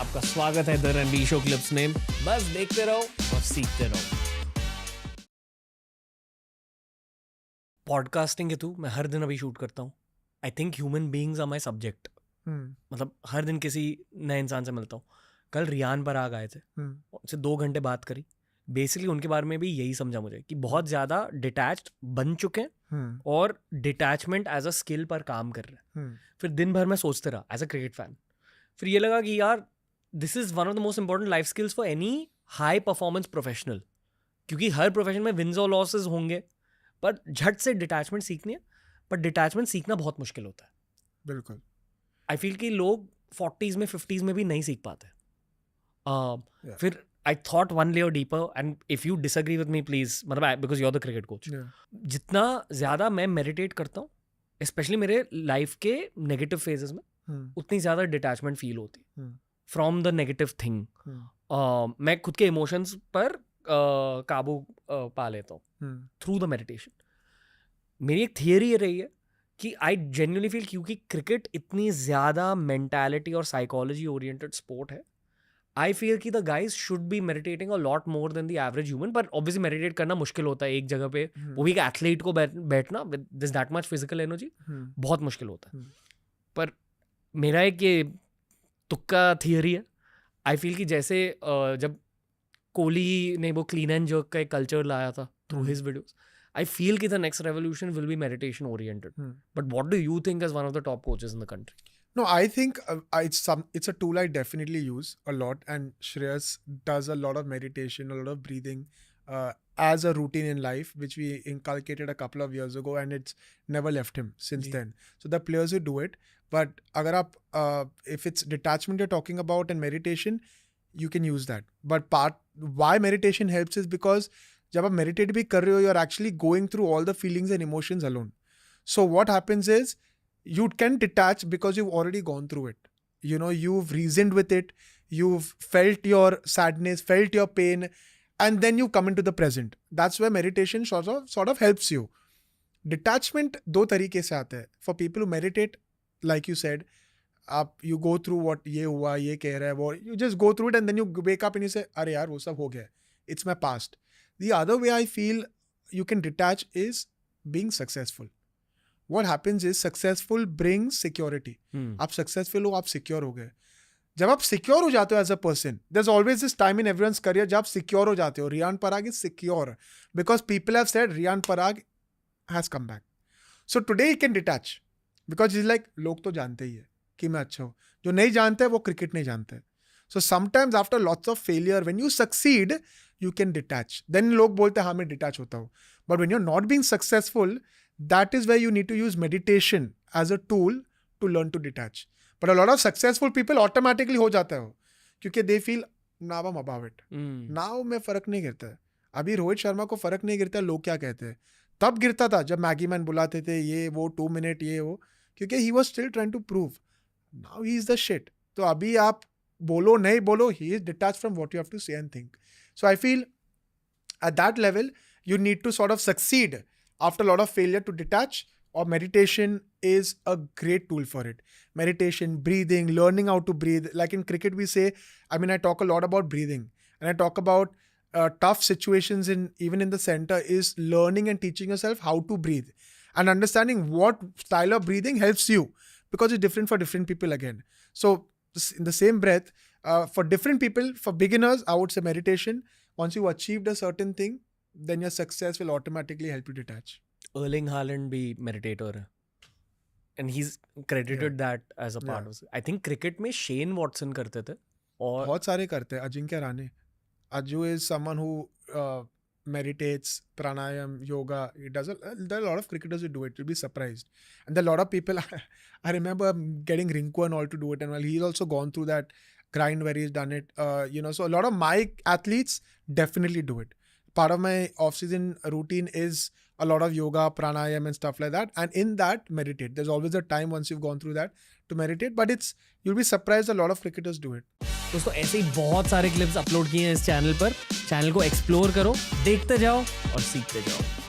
आपका स्वागत है द रणवीर शो क्लिप्स में। बस देखते रहो और सीखते रहो। पॉडकास्टिंग के थ्रू मैं हर दिन अभी शूट करता हूँ। I think human beings are my subject. मतलब हर दिन किसी नए इंसान से मिलता हूँ। कल रियान पराग आए थे, उनसे 2 घंटे बात करी। बेसिकली उनके बारे में भी यही समझा मुझे कि बहुत ज़्यादा डिटैच्ड बन चुके हैं और डिटैचमेंट एज अ स्किल पर काम कर रहे हैं। फिर दिन भर मैं सोचते रहा एज अ क्रिकेट फैन। फिर ये लगा कि यार this is one of the most important life skills for any high performance professional, क्योंकि हर प्रोफेशन में विंस और लॉसेस होंगे, पर झट से डिटैचमेंट सीखनी है। पर डिटैचमेंट सीखना बहुत मुश्किल होता है। बिल्कुल। आई फील कि लोग 40s में 50s में भी नहीं सीख पाते। फिर I thought one layer deeper, and if you disagree with me please, मतलब because you are the cricket coach, जितना ज़्यादा मैं मेडिटेट करता हूँ स्पेशली मेरे लाइफ के नेगेटिव फेजेस में, उतनी ज़्यादा डिटैचमेंट फील होती है फ्रॉम द नेगेटिव थिंग। मैं खुद के इमोशंस पर काबू पा लेता हूँ थ्रू द मेडिटेशन। मेरी एक थियरी ये रही है कि आई जेन्युइनली फील, क्योंकि क्रिकेट इतनी ज़्यादा मेंटालिटी और साइकोलॉजी ओरिएंटेड स्पोर्ट है, आई फील कि the guys should be meditating a lot more than the average human. पर ऑब्वियसली मेडिटेट करना मुश्किल होता है एक जगह पे, वो भी एक एथलीट को बैठना with this that much physical energy बहुत मुश्किल होता है। पर मेरा एक ये तुक्का थियरी है। आई फील कि जैसे जब कोहली ने वो क्लीन एंड जर्क का एक कल्चर लाया था through his videos, I feel कि the next revolution will be meditation oriented. But what do you think as one of the top coaches in the country? No, I think it's a tool I definitely use a lot, and Shreyas does a lot of meditation, a lot of breathing as a routine in life, which we inculcated a couple of years ago, and it's never left him since then. So the players who do it, but agar aap, if it's detachment you're talking about and meditation, you can use that. But why meditation helps is because jab aap meditate bhi kar rahe ho, you're actually going through all the feelings and emotions alone. So what happens is, you can detach because you've already gone through it. You know, you've reasoned with it, you've felt your sadness, felt your pain, and then you come into the present. That's where meditation sort of helps you. Detachment दो तरीके से आता है. For people who meditate, like you said, you go through what ये हुआ, ये कह रहा है वो, you just go through it and then you wake up and you say, अरे यार वो सब हो गया, it's my past. The other way I feel you can detach is being successful. What happens is successful brings security. आप successful हो, आप secure हो गए. जब आप secure हो जाते हो as a person, there's always this time in everyone's career जब आप secure हो जाते हो. Riyan Parag is secure because people have said Riyan Parag has come back. So today he can detach because he's like, लोग तो जानते ही है कि मैं अच्छा हूँ. जो नहीं जानते हैं वो क्रिकेट नहीं जानते. So sometimes after lots of failure, when you succeed, you can detach. Then लोग बोलते हैं हाँ मैं detach होता हूँ. But when you're not being successful, that is where you need to use meditation as a tool to learn to detach. But a lot of successful people automatically हो जाता है वो, क्योंकि they feel now I'm above it. Now में फर्क नहीं गिरता है. अभी रोहित शर्मा को फर्क नहीं गिरता है लोग क्या कहते हैं. तब गिरता था जब मैगी मैन बुलाते थे ये वो 2 मिनट ये वो, क्योंकि he was still trying to prove. Now he is the shit. तो अभी आप बोलो नहीं बोलो, he is detached from what you have to say and think. So I feel at that level you need to sort of succeed after a lot of failure to detach, or meditation is a great tool for it. Meditation, breathing, learning how to breathe. Like in cricket we say, I talk a lot about breathing, and I talk about tough situations even in the center is learning and teaching yourself how to breathe and understanding what style of breathing helps you, because it's different for different people again. So in the same breath, for different people, for beginners, I would say meditation. Once you've achieved a certain thing, then your success will automatically help you detach. Erling Haaland भी meditator है, and he's credited that as a part of it. I think cricket में Shane Watson करते थे और बहुत सारे करते हैं. Ajinkya Rane, Aju is someone who meditates, pranayam, yoga. There are a lot of cricketers who do it. You'll be surprised. And there are a lot of people, I remember getting Rinku and all to do it, and well, he's also gone through that grind where he's done it. So a lot of my athletes definitely do it. Part of my off-season routine is a lot of yoga, pranayam and stuff like that. And in that, meditate. There's always a time once you've gone through that to meditate. But you'll be surprised a lot of cricketers do it. दोस्तों ऐसे ही बहुत सारे clips upload किए हैं इस channel पर. Channel को explore करो, देखते जाओ और सीखते जाओ.